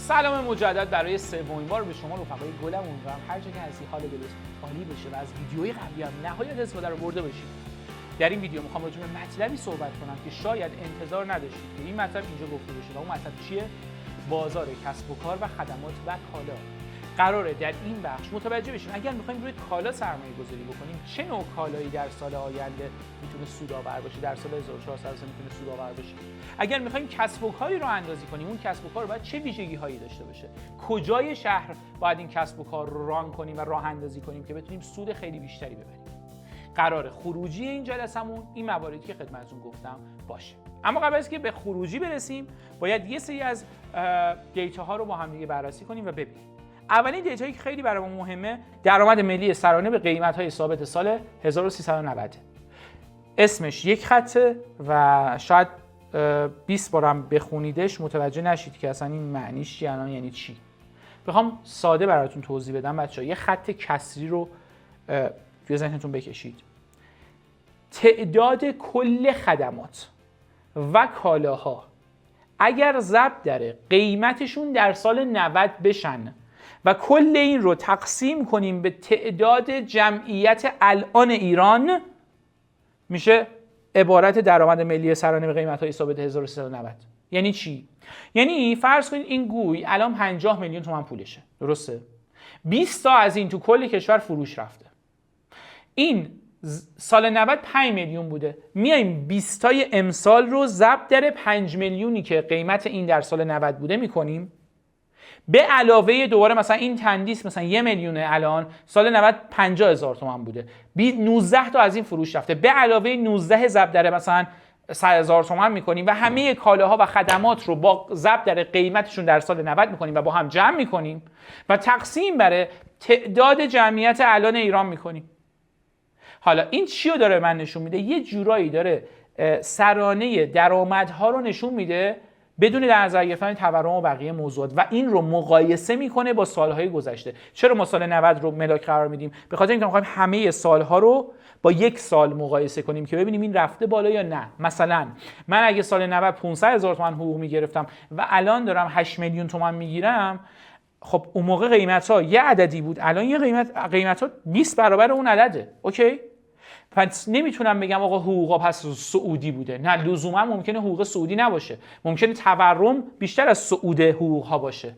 سلام مجدد برای سومین بار به شما رفقای گلم. امیدوارم هر جا که هستی حال دلت عالی بشه و از ویدیوهای قبلی هم نهایت استفاده رو برده باشید. در این ویدیو میخوام راجع به مطلبی صحبت کنم که شاید انتظار نداشتید که این مطلب اینجا گفته بشه و اون مطلب چیه؟ بازار کسب و کار و خدمات و کالا. قراره در این بخش متوجه بشیم اگر می‌خوایم روی کالا سرمایه گذاری بکنیم چه نوع کالایی در سال آینده میتونه سودآور باشه، در سال 1403 میتونه سودآور باشه. اگر می‌خوایم کسب و کاری رو اندازی کنیم اون کسب و کار باید چه ویژگی‌هایی داشته باشه، کجای شهر باید این کسب و کار رو ران کنیم و راه اندازی کنیم که بتونیم سود خیلی بیشتری ببریم. قراره خروجی این جلسمون این مواردی که خدمتتون گفتم باشه. اما قبل از که به خروجی برسیم باید یه سری از دیتاها رو با هم دیگه بررسی کنیم و ببینیم. اولین دیتایی که خیلی برای ما مهمه درآمد ملی سرانه به قیمت‌های ثابت سال 1390. اسمش یک خطه و شاید 20 بارم بخونیدش متوجه نشید که اصلا این معنیش چیه، الان یعنی چی. بخوام ساده براتون توضیح بدم بچه‌ها، یه خط کسری رو توی ذهنتون بکشید. تعداد کل خدمات و کالاها اگر ضرب در قیمتشون در سال 90 بشن و کل این رو تقسیم کنیم به تعداد جمعیت الان ایران میشه عبارت درآمد ملی سرانه به قیمت‌های ثابت 1390. یعنی چی؟ یعنی فرض کنید این گوی الان 50 میلیون تومان پولشه، درسته؟ 20 تا از این تو کل کشور فروش رفته. این سال 90 5 میلیون بوده. میایم 20 تای امسال رو ضرب در 5 میلیونی که قیمت این در سال 90 بوده میکنیم. به علاوه دوباره مثلا این تندیس مثلا 1 میلیونه، الان سال 90 50,000 تومان بوده. 19 تا از این فروش رفته. به علاوه 19 ضرب در مثلا 100,000 تومان میکنیم و همه کالاها و خدمات رو با ضرب در قیمتشون در سال 90 میکنیم و با هم جمع میکنیم و تقسیم بر تعداد جمعیت الان ایران میکنیم. حالا این چی رو داره من نشون میده؟ یه جورایی داره سرانه درآمدها رو نشون میده بدون در نظر گرفتن تورم و بقیه موضوعات و این رو مقایسه میکنه با سالهای گذشته. چرا ما سال 90 رو ملاک قرار میدیم؟ به خاطر اینکه میخوایم همه سالها رو با یک سال مقایسه کنیم که ببینیم این رفته بالا یا نه. مثلا من اگه سال 90 500,000 تومان حقوق میگرفتم و الان دارم 8 میلیون تومان میگیرم، خب اون موقع قیمت‌ها یه عددی بود، الان یه قیمت‌ها 20 برابر اون عدده. اوکی؟ پس نمیتونم بگم آقا حقوقا پس سعودی بوده. نه، لزوما ممکنه حقوق سعودی نباشه، ممکنه تورم بیشتر از سعود حقوقها باشه.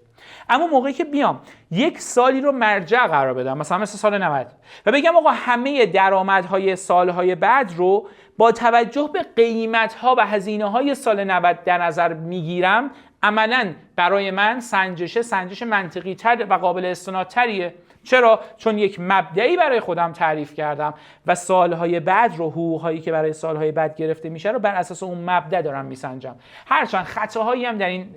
اما موقعی که بیام یک سالی رو مرجع قرار بدم، مثلا مثل سال 90 و بگم آقا همه درآمدهای سالهای بعد رو با توجه به قیمت‌ها و هزینه‌های سال 90 در نظر میگیرم، عملاً برای من سنجش منطقی تر و قابل استنادتریه. چرا؟ چون یک مبدئی برای خودم تعریف کردم و سالهای بعد رو، حقوقهایی که برای سالهای بعد گرفته میشه رو بر اساس اون مبدأ دارم میسنجم. هرچند خطاهایی هم در این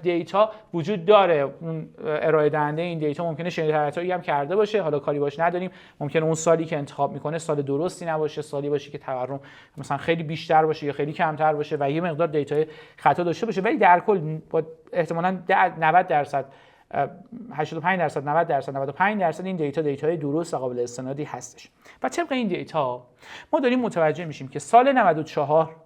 دیتا وجود داره، اون ارائه دهنده این دیتا ممکنه شرایطی هم کرده باشه، حالا کاری باش نداریم، ممکنه اون سالی که انتخاب میکنه سال درستی نباشه، سالی باشه که تورم مثلا خیلی بیشتر باشه یا خیلی کمتر باشه و یه مقدار دیتای خطا داشته باشه، ولی در کل با احتمالاً 90%، 85%، 90%، 95% این دیتای درست و قابل استنادی هستش. و طبق این دیتا ما داریم متوجه میشیم که سال 94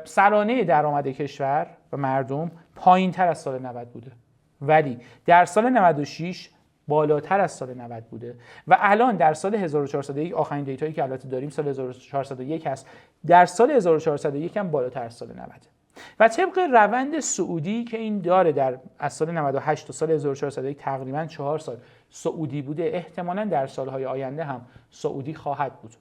سرانه درآمد کشور و مردم پایین‌تر از سال 90 بوده، ولی در سال 96 بالاتر از سال 90 بوده و الان در سال 1401 آخرین دیتایی که البته داریم سال 1401 هست، در سال 1401 هم بالاتر از سال 90. و طبق روند سعودی که این داره در از سال 98 تا سال 1401 تقریباً 4 سال سعودی بوده، احتمالاً در سالهای آینده هم سعودی خواهد بود.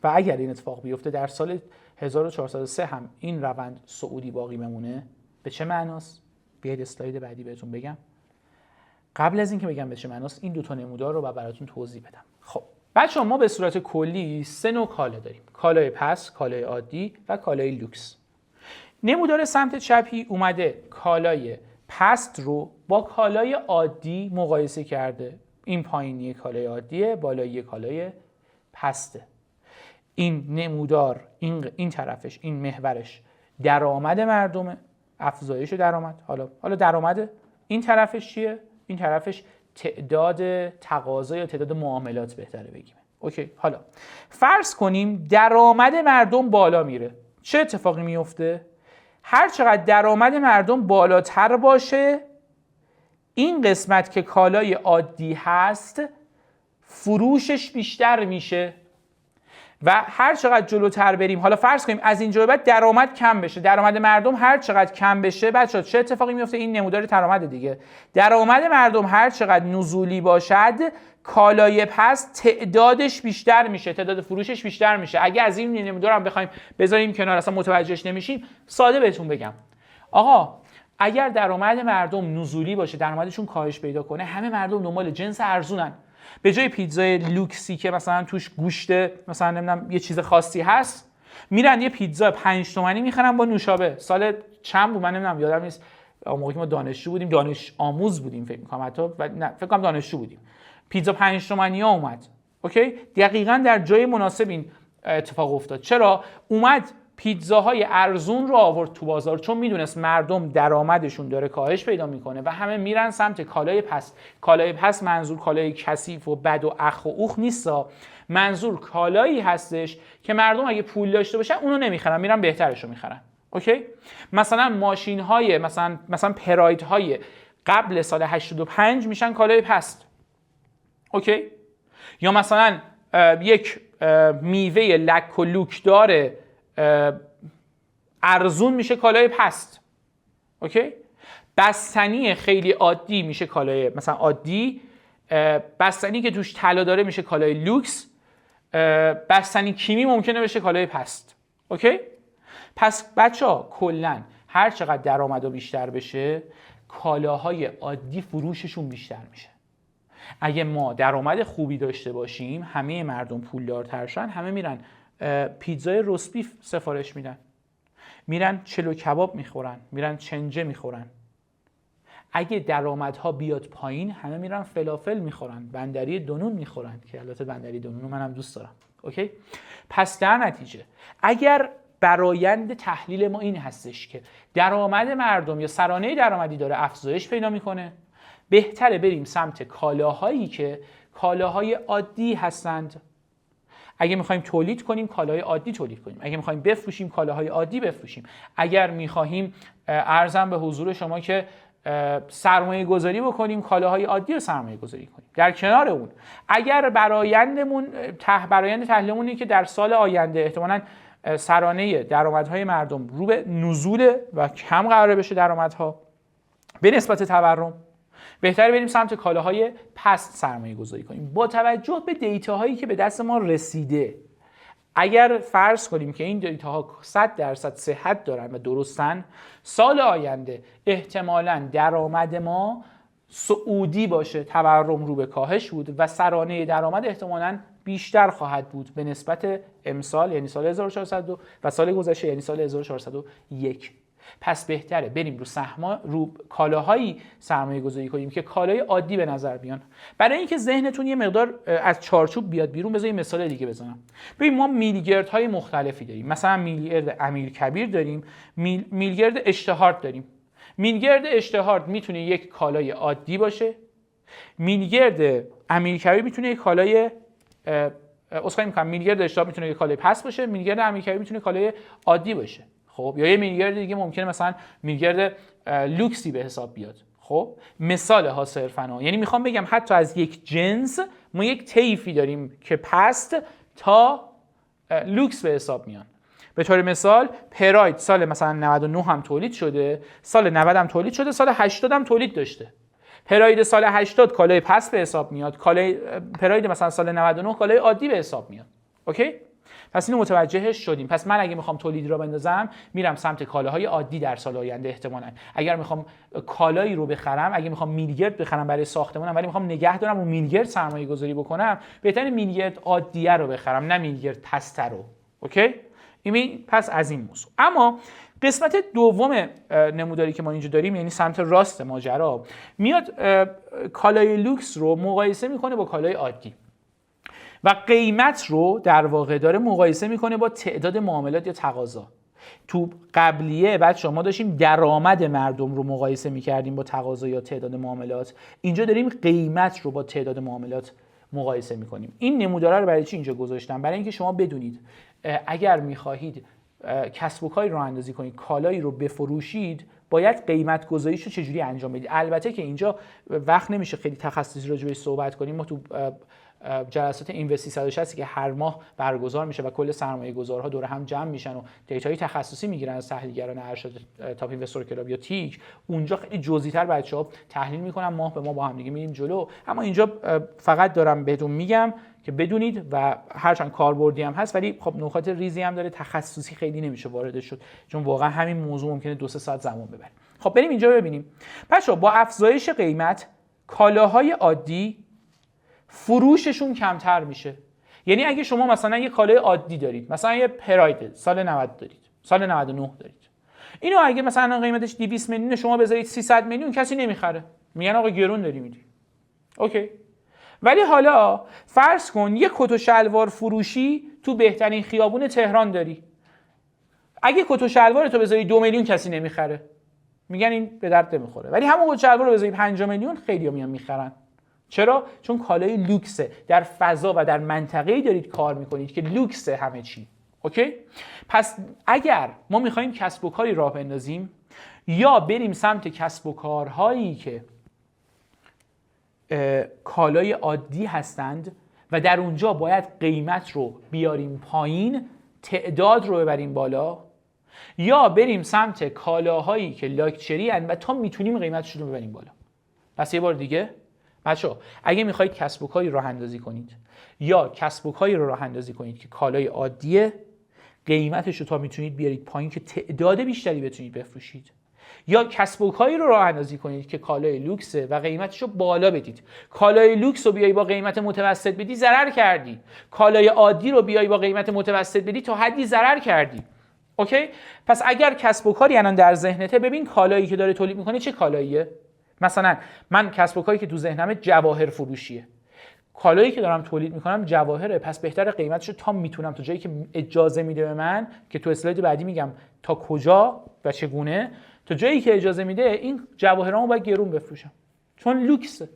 و اگر این اتفاق بیفته در سال 1403 هم این روند سعودی باقی بمونه، به چه معناست؟ بیاید اسلاید بعدی بهتون بگم. قبل از اینکه بگم به چه معناست این دو تا نمودار رو براتون توضیح بدم. خب بچه‌ها، ما به صورت کلی 3 نوع کالا داریم: کالای پس، کالای عادی و کالای لوکس. نمودار سمت چپی اومده کالای پست رو با کالای عادی مقایسه کرده. این پایینی کالای عادیه، بالایی کالای پسته. این نمودار این طرفش، این محورش درآمد مردمه، افزایش درآمد. حالا درآمد این طرفش چیه؟ این طرفش تعداد تقاضا یا تعداد معاملات بهتره بگیم. اوکی، حالا فرض کنیم درآمد مردم بالا میره. چه اتفاقی میفته؟ هر چقدر درآمد مردم بالاتر باشه، این قسمت که کالای عادی هست فروشش بیشتر میشه و هر چقدر جلوتر بریم، حالا فرض کنیم از اینجا به بعد درآمد کم بشه، درآمد مردم هر چقدر کم بشه، بچه‌ها چه اتفاقی میفته؟ این نمودار درآمد دیگه. درآمد مردم هر چقدر نزولی باشد، کالای پس تعدادش بیشتر میشه، تعداد فروشش بیشتر میشه. اگه از این نمودار هم بخوایم بذاریم کنار، اصلا متوجهش نمیشیم، ساده بهتون بگم آقا اگر درآمد مردم نزولی باشه، درآمدشون کاهش پیدا کنه، همه مردم دنبال جنس ارزونن. به جای پیتزای لوکسی که مثلا توش گوشت مثلا نمیدونم یه چیز خاصی هست، میرن یه پیتزا 5 تومانی میخرن با نوشابه. سال چند بود من نمیدونم، یادم نیست، موقعی که ما دانشجو بودیم، دانش آموز بودیم فکر می‌کنم حتی، نه فکر کنم دانشجو بودیم، پیتزا 5 تومانی ها اومد. اوکی، دقیقاً در جای مناسب این اتفاق افتاد. چرا اومد؟ پیتزاهای ارزون رو آورد تو بازار، چون میدونست مردم درآمدشون داره کاهش پیدا میکنه و همه میرن سمت کالای پس. کالای پس منظور کالای کثیف و بد و اخ و اوخ نیستا، منظور کالایی هستش که مردم اگه پول داشته باشن اونو نمیخرن، میرن بهترشو میخرن. اوکی، مثلا ماشین های مثلا پراید های قبل سال 85 میشن کالای پست. اوکی، یا مثلا یک میوه لک و لوک داره ارزون میشه کالای پست. اوکی، بستنی خیلی عادی میشه کالای مثلا عادی، بستنی که توش طلا داره میشه کالای لوکس، بستنی کیمی ممکنه بشه کالای پست. اوکی، پس بچه‌ها کلا هر چقدر درآمد بیشتر بشه، کالاهای عادی فروششون بیشتر میشه. اگه ما درآمد خوبی داشته باشیم، همه مردم پولدارتر شن، همه میرن پیتزای روست بیف سفارش میدن، میرن چلو کباب میخورن، میرن چنجه میخورن. اگه درآمدها بیاد پایین، همه میرن فلافل میخورن، بندری دونون میخورن، که البته بندری دونون منم دوست دارم. اوکی، پس در نتیجه اگر برآیند تحلیل ما این هستش که درآمد مردم یا سرانه درآمدی داره افزایش پیدا میکنه، بهتره بریم سمت کالاهایی که کالاهای عادی هستند. اگه میخوایم تولید کنیم کالاهای عادی تولید کنیم، اگه میخوایم بفروشیم کالاهای عادی بفروشیم، اگر میخواهیم ارزم به حضور شما که سرمایه گذاری بکنیم کالاهای عادی رو سرمایه گذاری کنیم. در کنار اون اگر برآیند تحلیلمون اینه که در سال آینده احتمالاً سرانه درآمدهای مردم رو به نزول و کم قرار بشه درآمدها به نسبت تورم، بهتره بریم سمت کالاهای پست سرمایه گذاری کنیم. با توجه به دیتاهایی که به دست ما رسیده، اگر فرض کنیم که این دیتاها 100% صحت دارن و درستن، سال آینده احتمالاً درآمد ما صعودی باشه، تورم رو به کاهش بود و سرانه درآمد احتمالاً بیشتر خواهد بود به نسبت امسال یعنی سال 1402 و سال گذشته یعنی سال 1401. پس بهتره بریم رو کالاهایی سرمایه گذاری کنیم که کالای عادی به نظر بیان. برای اینکه ذهنتون یه مقدار از چارچوب بیاد بیرون، بذارید مثال دیگه بزنم. ببین ما میلگردهای مختلفی داریم، مثلا میلگرد امیرکبیر داریم، میلگرد اشتهارت داریم. میلگرد اشتهارت میتونه یک کالای عادی باشه، میلگرد امیرکبیر میتونه یک کالای میلگرد اشتهارت میتونه یک کالای پس باشه، میلگرد امیرکبیر میتونه کالای عادی باشه. خب یا یه میلگرد دیگه ممکنه مثلا میلگرد لوکسی به حساب بیاد. خب مثال ها صرفاً، یعنی میخوام بگم حتی از یک جنس ما یک طیفی داریم که پست تا لوکس به حساب میان. به طور مثال پراید سال مثلا 99 هم تولید شده، سال 90 هم تولید شده، سال 80 هم تولید داشته. پراید سال 80 کالای پست به حساب میاد، کالای پراید مثلا سال 99 کالای عادی به حساب میاد. اوکی؟ پس اینو متوجهش شدیم. پس من اگه میخوام تولید را بندازم، میرم سمت کالاهای عادی در سال آینده احتمالاً. اگر میخوام کالایی رو بخرم، اگه میخوام میلگرد بخرم برای ساختمانم ولی میخوام نگه دارم و میلگرد سرمایه گذاری بکنم، بهتره میلگرد عادیه رو بخرم نه میلگرد پسته رو. اوکی؟ این پس از این موضوع. اما قسمت دوم نموداری که ما اینجا داریم، یعنی سمت راست ماجرا، میاد کالای لوکس رو مقایسه میکنه با کالای عادی و قیمت رو در واقع داره مقایسه میکنه با تعداد معاملات یا تقاضا. تو قبلیه بعد شما داشتیم درآمد مردم رو مقایسه میکردیم با تقاضا یا تعداد معاملات، اینجا داریم قیمت رو با تعداد معاملات مقایسه میکنیم. این نمودارا رو برای چی اینجا گذاشتم؟ برای اینکه شما بدونید اگر میخواهید کسب و کاری راه اندازی کنید، کالایی رو بفروشید، باید قیمت گذاریش رو چجوری انجام بدید. البته که اینجا وقت نمیشه خیلی تخصصی راجع بهش صحبت کنیم. ما تو جلسات اینوست 360 که هر ماه برگزار میشه و کل سرمایه‌گذارها دور هم جمع میشن و دیتاهای تخصصی میگیرن از تحلیلگران ارشد تاپ اینوستور کلاب یا تیک، اونجا خیلی جزئی‌تر بچه‌ها تحلیل میکنن، ماه به ماه با هم دیگه میریم جلو. اما اینجا فقط دارم بهتون میگم که بدونید و هرچند کاربردی هم هست ولی خب نکات ریزی هم داره، تخصصی خیلی نمیشه واردش شد چون واقعا همین موضوع ممکنه 2-3 ساعت زمان ببره. خب بریم اینجا ببینیم. بچه‌ها با افزایش قیمت کالاهای عادی فروششون کمتر میشه. یعنی اگه شما مثلا یه کالای عادی دارید، مثلا یه پراید سال 90 دارید، سال 99 دارید، اینو اگه مثلا قیمتش 200 میلیون شما بذارید 300 میلیون، کسی نمیخره، میگن آقا گرون داری میدی. اوکی. ولی حالا فرض کن یه کت و شلوار فروشی تو بهترین خیابون تهران داری، اگه کت و شلوار تو بذاری 2 میلیون کسی نمیخره، میگن این به درد نمیخوره. ولی همون کت و شلوار رو بذاری 5 میلیون خیلی‌ها میان میخرن. چرا؟ چون کالای لوکسه، در فضا و در منطقه‌ای دارید کار میکنید که لوکسه همه چی. اوکی؟ پس اگر ما میخوایم کسب و کاری راه بندازیم، یا بریم سمت کسب و کارهایی که کالای عادی هستند و در اونجا باید قیمت رو بیاریم پایین، تعداد رو ببریم بالا، یا بریم سمت کالاهایی که لاکچری هستند و تا میتونیم قیمتشون رو ببریم بالا. پس یه بار دیگه بچه‌ها، اگه میخواید کسب و کاری راه اندازی کنید یا کسب و کاری رو راه اندازی کنید که کالای عادیه، قیمتش رو تا میتونید بیارید پایین که تعداد بیشتری بتونید بفروشید، یا کسب و کاری رو راه اندازی کنید که کالای لوکسه و قیمتش رو بالا بدید. کالای لوکس رو بیای با قیمت متوسط بدی ضرر کردی، کالای عادی رو بیای با قیمت متوسط بدی تا حدی ضرر کردی. اوکی؟ پس اگر کسب و کاری الان در ذهنته، ببین کالایی که داره تولید میکنه چه کالاییه. مثلا من کسب و کاری که تو ذهنمه جواهر فروشیه، کالایی که دارم تولید میکنم جواهره، پس بهتره قیمتش رو تا میتونم، تا جایی که اجازه میده به من، که تو اسلاید بعدی میگم تا کجا و چگونه، تا جایی که اجازه میده این جواهرامو باید گرون بفروشم چون لوکسه.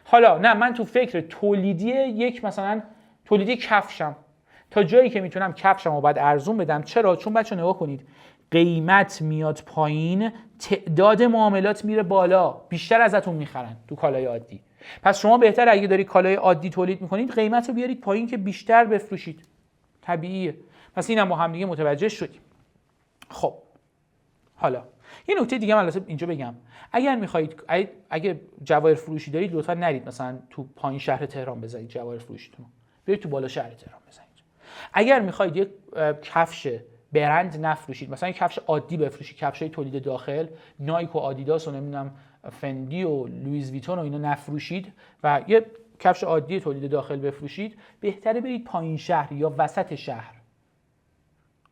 حالا نه، من تو فکر تولیدی یک مثلا تولیدی کفشم، تا جایی که میتونم کفشمو باید ارزون بدم. چرا؟ چون بچه‌ها نگاه کنید، قیمت میاد پایین، تعداد معاملات میره بالا، بیشتر ازتون میخرن تو کالای عادی. پس شما بهتره اگه داری کالای عادی تولید میکنید قیمت رو بیارید پایین که بیشتر بفروشید. طبیعیه. پس اینم با هم دیگه متوجه شدیم. خب حالا یه نکته دیگه من لازم اینجا بگم، اگر میخواهید اگه جواهر فروشی دارید لطفا نرید مثلا تو پایین شهر تهران بزنید جواهر فروشیتون، برید تو بالا شهر تهران بزنید. اگر میخواهید یک کفش برند نفروشید، مثلا یک کفش عادی بفروشید، کفشای تولید داخل، نایک و آدیداس و نمیدونم فندی و لوئیس ویتون و اینا نفروشید و یه کفش عادی تولید داخل بفروشید، بهتره برید پایین شهر یا وسط شهر.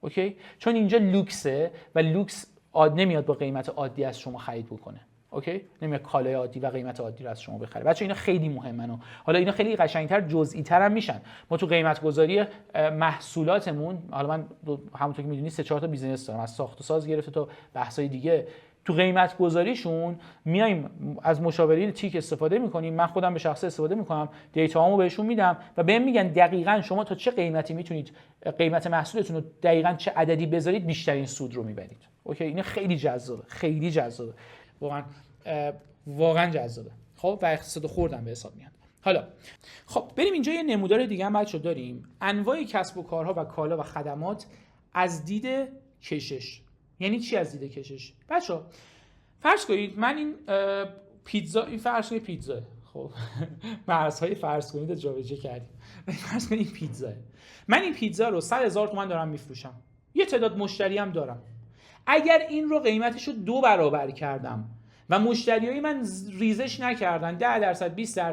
اوکی؟ چون اینجا لوکسه و لوکس نمیاد با قیمت عادی از شما خرید بکنه. اوکی؟ نمیاد کالای عادی و قیمت عادی رو از شما بخره. بچه‌ها اینا خیلی مهمن. حالا اینا خیلی قشنگتر جزئی‌تر هم میشن. ما تو قیمت گذاری محصولاتمون، حالا من همونطور که میدونید 3-4 تا بیزینس دارم، از ساخت و ساز گرفته تا بحث‌های دیگه، تو قیمت گذاریشون میایم از مشاورین تیک استفاده میکنیم. من خودم به شخصه استفاده میکنم، دیتاهامو بهشون میدم و بهم میگن دقیقاً شما تا چه قیمتی میتونید قیمت محصولتون رو دقیقاً چه عددی بذارید بیشترین سود رو میبرید. اوکی؟ این خیلی جذابه، خیلی جذابه، واقعا جذابه. خب و اقتصاد خوردن به حساب میاد. حالا خب بریم اینجا یه نمودار دیگه هم بچه‌ها داریم، انواع کسب و کارها و کالا و خدمات از دید کشش. یعنی چی از دید کشش؟ بچه‌ها فرض کنید من این پیتزا، این فرض کنید پیتزا، خب مرزهای فرض کنید جابجا کردیم. فرض کنید پیتزا، من این پیتزا رو 100,000 تومان دارم میفروشم، یه تعداد مشتری هم دارم. اگر این رو قیمتش رو 2 برابر کردم و مشتریای من ریزش نکردن، 10%،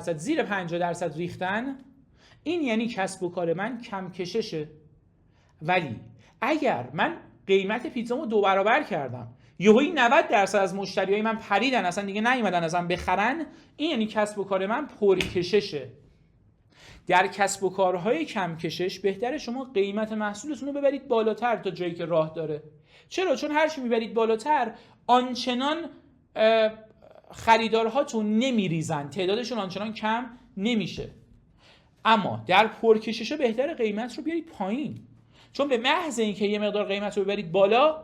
20%، زیر 50% ریختن، این یعنی کسب و کار من کم کششه. ولی اگر من قیمت پیتزامو 2 برابر کردم، یهویی 90% از مشتریای من پریدن، اصلا دیگه نیومدن ازم بخرن، این یعنی کسب و کار من پرکششه. در کسب و کارهای کم کشش بهتره شما قیمت محصولتون رو ببرید بالاتر تا جایی که راه داره. چرا؟ چون هر چی میبرید بالاتر آنچنان خریدارهاتون نمیریزن، تعدادشون آنچنان کم نمیشه. اما در پرکشش بهتره قیمت رو بیارید پایین. چون به محض اینکه یه مقدار قیمت رو ببرید بالا،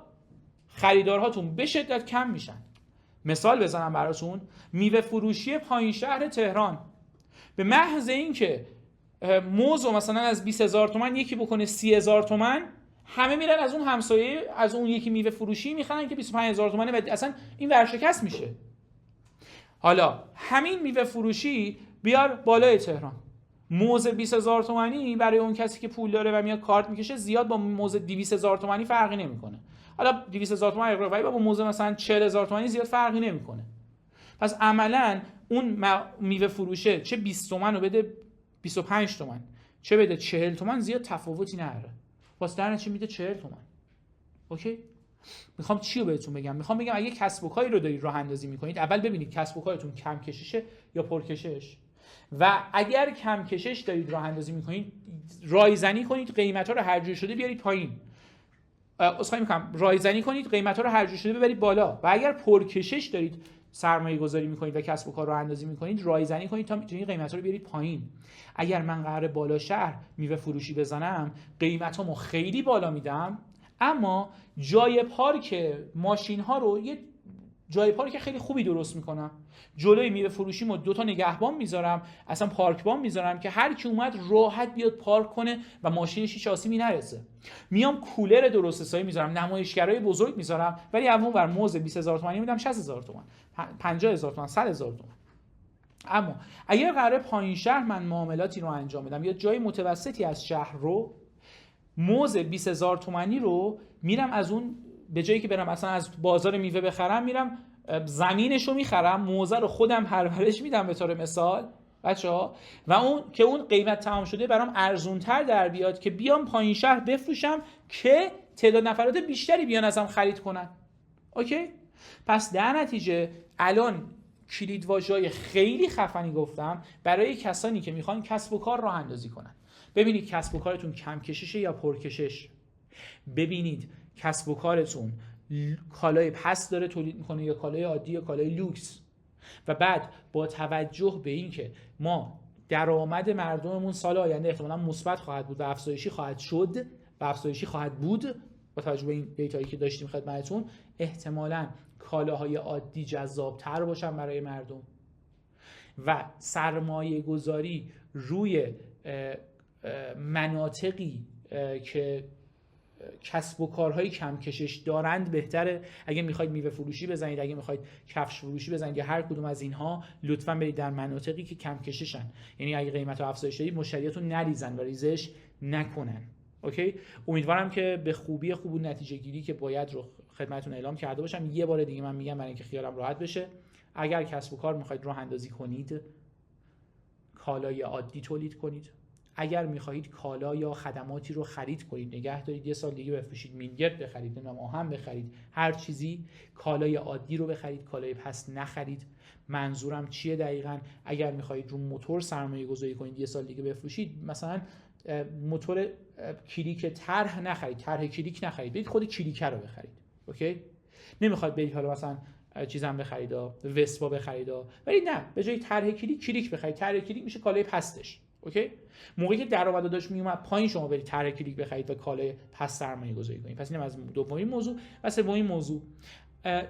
خریدارهاتون به شدت کم میشن. مثال بزنم براتون، میوه فروشی پایین شهر تهران، به محض اینکه موز رو مثلا از 20,000 تومان یکی بکنه 30,000 تومان، همه میرن از اون همسایه، از اون یکی میوه فروشی میخرن که 25,000 تومانه و اصلا این ورشکست میشه. حالا همین میوه فروشی بیار بالای تهران، موز 20,000 تومانی برای اون کسی که پول داره و میاد کارت میکشه زیاد با موز 200,000 تومانی فرقی نمیکنه. حالا 200,000 تومان اقراقی با موز مثلا 40,000 تومانی زیاد فرقی نمیکنه. پس عملاً اون میوه فروشه چه 20 تومن رو بده 25 تومن، چه بده 40 تومن، زیاد تفاوتی نداره. واسه در نتیجه میده 40 تومن. اوکی؟ میخوام چی رو بهتون بگم؟ میخوام بگم اگه کسب و کاری رو دارید راه اندازی میکنید، اول ببینید کسب و کارتون کم کششه یا پرکشش، و اگر کم کشش دارید راه اندازی میکنید، رایزنی کنید قیمتا رو هر جور شده بیارید پایین. اصلا میگم رایزنی کنید قیمتا رو هر جور شده ببرید بالا. و اگر پرکشش دارید سرمایه گذاری میکنید و کسب و کار راه اندازی میکنید، رایزنی کنید تا میتونید قیمتا رو بیارید پایین. اگر من قراره بالا شهر میوه فروشی بزنم، قیمتامو خیلی بالا میدم، اما جای پارک ماشین ها رو یه جای پارک خیلی خوبی درست میکنم. جلوی میوه فروشیمو 2 تا نگهبان میذارم، اصلا پارکبان میذارم که هر کی اومد راحت بیاد پارک کنه و ماشینش هیچ آسیبی نرسه. میام کولر درست حسابی میذارم، نمایشگرای بزرگ میذارم، ولی اون ور موز 20,000 تومانی میدم 60,000 تومان، 50,000 تومان، 100,000 تومان. اما اگر قراره پایین شهر من معاملاتی رو انجام بدم یا جای متوسطی از شهر رو، موز 20,000 تومانی رو میرم از اون، به جایی که برم مثلا از بازار میوه بخرم، میرم زمینش رو میخرم، موزه رو خودم پرورش میدم به طور مثال بچه‌ها، و اون که اون قیمت تمام شده برام ارزونتر در بیاد که بیام پایین شهر بفروشم که تعداد نفرات بیشتری بیان ازم خرید کنن. اوکی؟ پس در نتیجه الان کلیدواژه‌های خیلی خفنی گفتم برای کسانی که میخوان کسب و کار راه اندازی کنن. ببینید کسب و کارتون کم کششه یا پرکشش، ببینید کسب و کارتون کالای پس داره تولید میکنه یا کالای عادی یا کالای لوکس، و بعد با توجه به اینکه ما درآمد مردممون سال آینده احتمالاً مثبت خواهد بود و افزایشی خواهد شد و افزایشی خواهد بود، با توجه به این دیتایی که داشتیم خدمتتون، احتمالاً کالاهای عادی جذاب‌تر باشن برای مردم و سرمایه گذاری روی مناطقی که کسب و کارهای کم کشش دارند بهتره. اگه میخواید میوه فروشی بزنید، اگه میخواید کفش فروشی بزنید یا هر کدوم از اینها، لطفاً برید در مناطقی که کم کششن. یعنی اگه قیمت افزایش دادید مشتریاتون نریزن و ریزش نکنن. اوکی؟ امیدوارم که به خوبی خوب و نتیجه گیری که باید رو خدمتتون اعلام کرده باشم. یه بار دیگه من میگم برای اینکه خیالم راحت بشه، اگر کسب و کار میخواید راه اندازی کنید، کالای عادی تولید کنید. اگر میخواهید کالا یا خدماتی رو خرید کنید، نگه دارید، یه سال دیگه بفروشید، مینگرد بخرید، نمیدونم آهن بخرید، هر چیزی، کالای عادی رو بخرید، کالای پس نخرید. منظورم چیه دقیقاً؟ اگر میخواهید رو موتور سرمایه گذاری کنید، یه سال دیگه بفروشید، مثلا موتور کلیک طرح نخرید، طرح کلیک نخرید، برید خود کلیک رو بخرید. اوکی؟ نمیخواد برید حالا مثلا چیزام بخرید، وسپا بخرید، ولی نه، به جای طرح کلیک بخرید. طرح کلیک میشه کالای پستش. اوکی؟ موقعی که درآمد داشت میومد پایین، شما برید طرح کلیک بخرید و کالای پس سرمایه گذاری کنید. پس اینم از دومین موضوع. و سومین موضوع،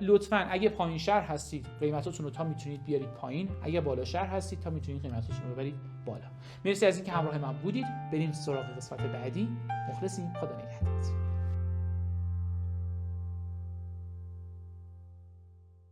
لطفاً اگه پایین شهر هستید قیمتاتون رو تا میتونید بیارید پایین، اگه بالا شهر هستید تا میتونید قیمتاتون رو ببرید بالا. مرسی از اینکه همراه من بودید. بریم سراغ قسمت بعدی. مخلصیم. خدا نگهدار.